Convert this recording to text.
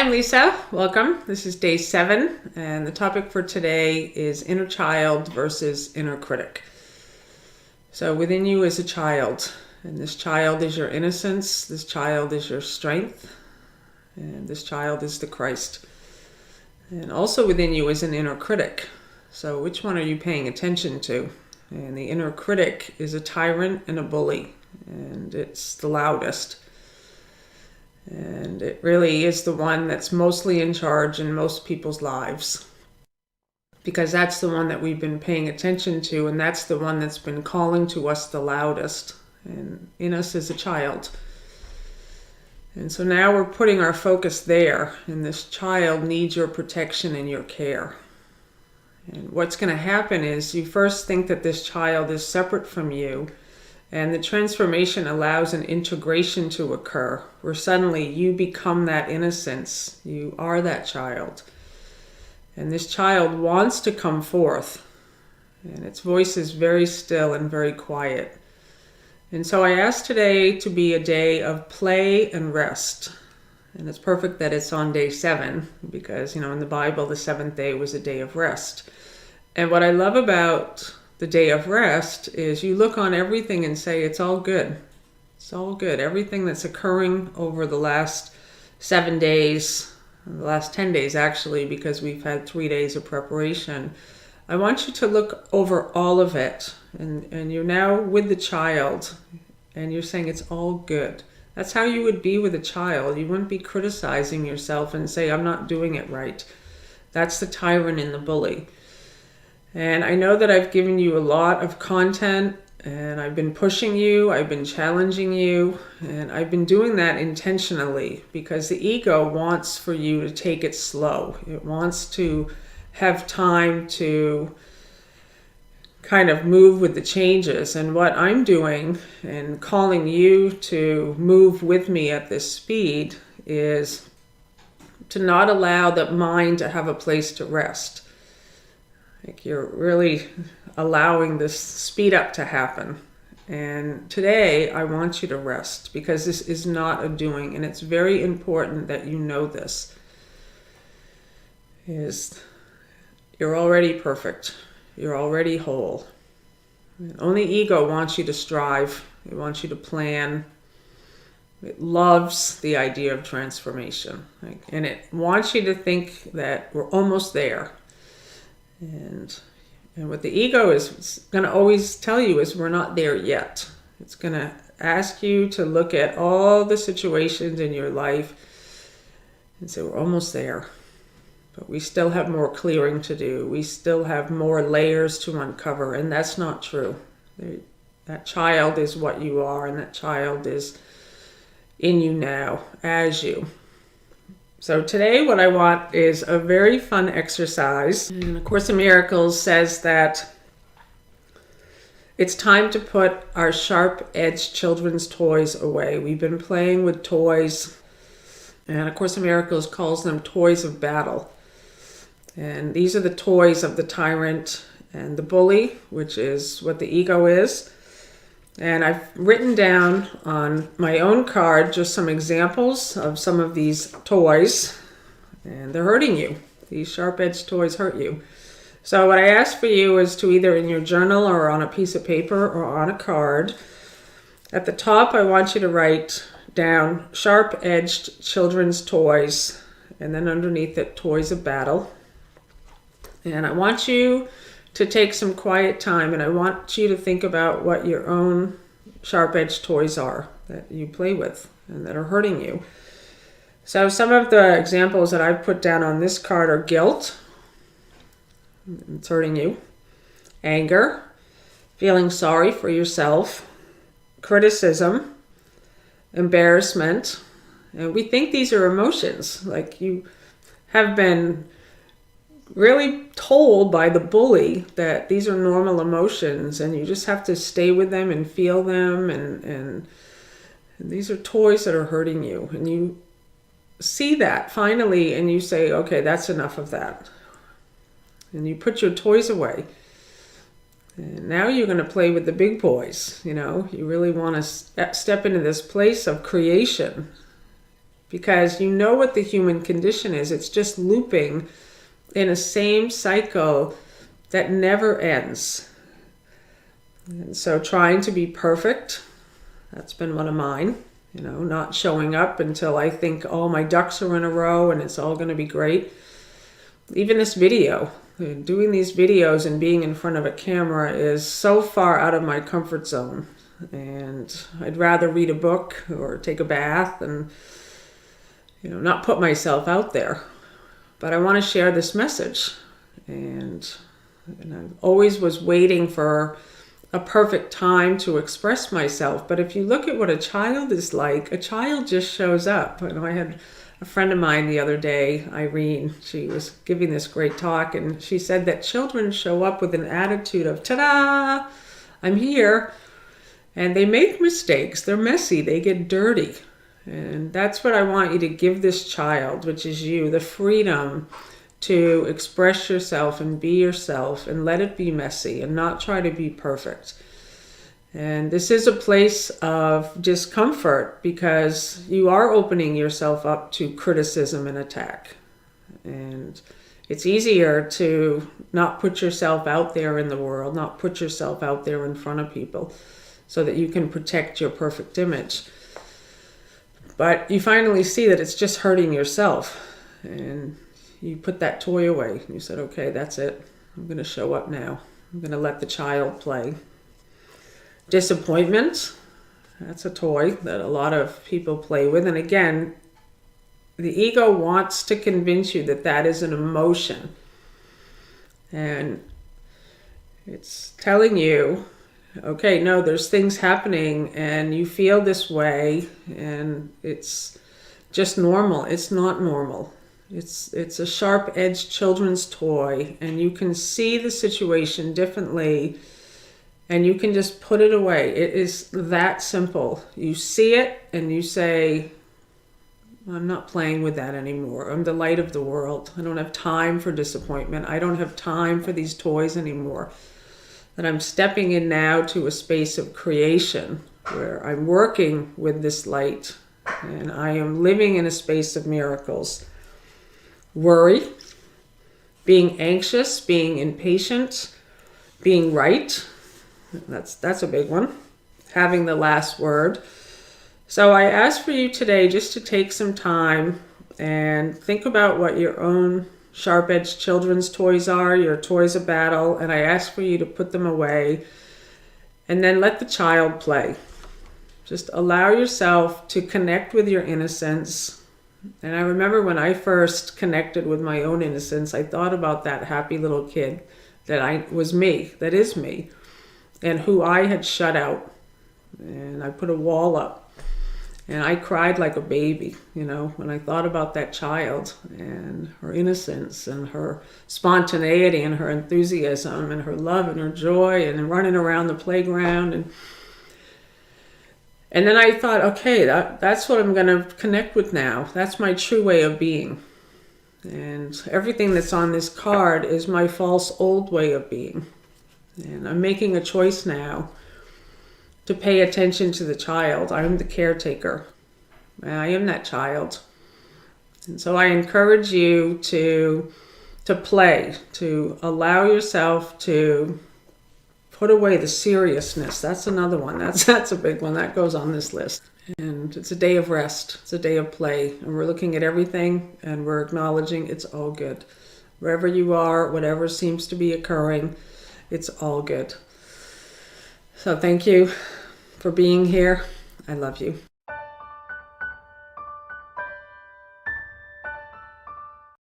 I'm Lisa. Welcome. This is day 7, and the topic for today is inner child versus inner critic. So within you is a child, and this child is your innocence, this child is your strength, and this child is the Christ. And also within you is an inner critic. So which one are you paying attention to? And the inner critic is a tyrant and a bully, and it's the loudest. And it really is the one that's mostly in charge in most people's lives, because that's the one that we've been paying attention to, and that's the one that's been calling to us the loudest. And in us is a child. And so now we're putting our focus there, and this child needs your protection and your care. And what's going to happen is you first think that this child is separate from you, and the transformation allows an integration to occur, where suddenly you become that innocence. You are that child. And this child wants to come forth, and its voice is very still and very quiet. And so I asked today to be a day of play and rest. And it's perfect that it's on day 7, because, in the Bible, the 7th day was a day of rest. And what I love about the day of rest is you look on everything and say, it's all good. It's all good. Everything that's occurring over the last 7 days, the last 10 days actually, because we've had 3 days of preparation. I want you to look over all of it, and you're now with the child, and you're saying it's all good. That's how you would be with a child. You wouldn't be criticizing yourself and say, I'm not doing it right. That's the tyrant and the bully. And I know that I've given you a lot of content, and I've been pushing you, I've been challenging you, and I've been doing that intentionally because the ego wants for you to take it slow. It wants to have time to kind of move with the changes. And what I'm doing and calling you to move with me at this speed is to not allow the mind to have a place to rest. Like you're really allowing this speed up to happen. And today I want you to rest, because this is not a doing, and it's very important that you know this. You're already perfect. You're already whole. And only ego wants you to strive. It wants you to plan. It loves the idea of transformation. And it wants you to think that we're almost there. And what the ego is going to always tell you is we're not there yet. It's going to ask you to look at all the situations in your life and say, we're almost there. But we still have more clearing to do. We still have more layers to uncover. And that's not true. That child is what you are, and that child is in you now, as you. So today what I want is a very fun exercise. And A Course in Miracles says that it's time to put our sharp-edged children's toys away. We've been playing with toys, and A Course in Miracles calls them toys of battle. And these are the toys of the tyrant and the bully, which is what the ego is. And I've written down on my own card just some examples of some of these toys, and they're hurting you. These sharp-edged toys hurt you. So what I ask for you is to either in your journal or on a piece of paper or on a card, at the top I want you to write down sharp-edged children's toys, and then underneath it, toys of battle. And I want you to take some quiet time, and I want you to think about what your own sharp-edged toys are that you play with and that are hurting you. So some of the examples that I've put down on this card are guilt. It's hurting you. Anger. Feeling sorry for yourself. Criticism. Embarrassment. And we think these are emotions. Like you have been really told by the bully that these are normal emotions, and you just have to stay with them and feel them, and these are toys that are hurting you. And you see that finally, and you say, okay, that's enough of that. And you put your toys away. And now you're going to play with the big boys. You really want to step into this place of creation. because you know what the human condition is. It's just looping in a same cycle that never ends. And so trying to be perfect, that's been one of mine. Not showing up until I think, oh, my ducks are in a row and it's all going to be great. Even this video, doing these videos and being in front of a camera is so far out of my comfort zone. And I'd rather read a book or take a bath and, not put myself out there. But I want to share this message. And I always was waiting for a perfect time to express myself. But if you look at what a child is like, a child just shows up. I had a friend of mine the other day, Irene, she was giving this great talk, and she said that children show up with an attitude of, ta-da, I'm here. And they make mistakes. They're messy. They get dirty. And that's what I want you to give this child, which is you, the freedom to express yourself and be yourself and let it be messy and not try to be perfect. And this is a place of discomfort because you are opening yourself up to criticism and attack. And it's easier to not put yourself out there in the world, not put yourself out there in front of people so that you can protect your perfect image. But you finally see that it's just hurting yourself. And you put that toy away and you said, okay, that's it. I'm going to show up now. I'm going to let the child play. Disappointment, that's a toy that a lot of people play with. And again, the ego wants to convince you that that is an emotion. And it's telling you, okay, no, there's things happening and you feel this way and it's just normal. It's not normal. It's a sharp-edged children's toy, and you can see the situation differently, and you can just put it away. It is that simple. You see it, and you say, I'm not playing with that anymore. I'm the light of the world. I don't have time for disappointment. I don't have time for these toys anymore. That I'm stepping in now to a space of creation, where I'm working with this light, and I am living in a space of miracles. Worry, being anxious, being impatient, being right. That's a big one. Having the last word. So I ask for you today just to take some time and think about what your own sharp-edged children's toys are, your toys of battle, and I ask for you to put them away and then let the child play. Just allow yourself to connect with your innocence. And I remember when I first connected with my own innocence, I thought about that happy little kid that was me, that is me, and who I had shut out. And I put a wall up. And I cried like a baby, when I thought about that child and her innocence and her spontaneity and her enthusiasm and her love and her joy and running around the playground. And then I thought, okay, that's what I'm going to connect with now. That's my true way of being. And everything that's on this card is my false old way of being. And I'm making a choice now to pay attention to the child. I'm the caretaker. I am that child. And so I encourage you to play, to allow yourself to put away the seriousness. That's another one. That's a big one. That goes on this list. And it's a day of rest. It's a day of play. And we're looking at everything and we're acknowledging it's all good. Wherever you are, whatever seems to be occurring, it's all good. So thank you for being here. I love you.